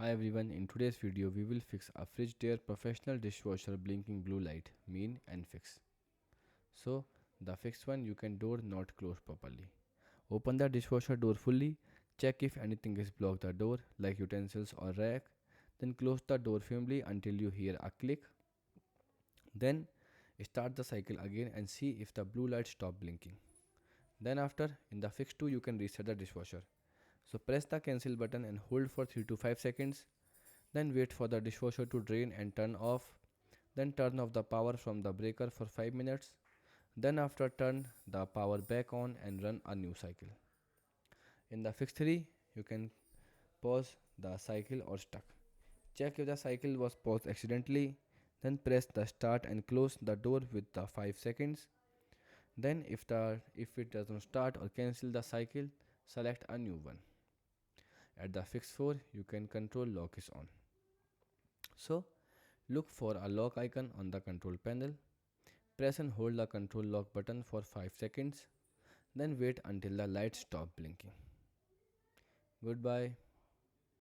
Hi everyone, in today's video we will fix a Frigidaire professional dishwasher blinking blue light, mean and fix. So the fixed one, you can door not closed properly. Open the dishwasher door fully, check if anything is blocked the door like utensils or rack, then close the door firmly until you hear a click. Then start the cycle again and see if the blue light stop blinking. Then after, in the fix 2 you can reset the dishwasher. So press the cancel button and hold for 3 to 5 seconds. Then wait for the dishwasher to drain and turn off. Then turn off the power from the breaker for 5 minutes. Then after turn the power back on and run a new cycle. In the fix 3, you can pause the cycle or stuck. Check if the cycle was paused accidentally. Then press the start and close the door with the 5 seconds. Then if it does not start or cancel the cycle, select a new one. At the fix 4, you can control lock is on. So look for a lock icon on the control panel. Press and hold the control lock button for 5 seconds. Then wait until the lights stop blinking. Goodbye.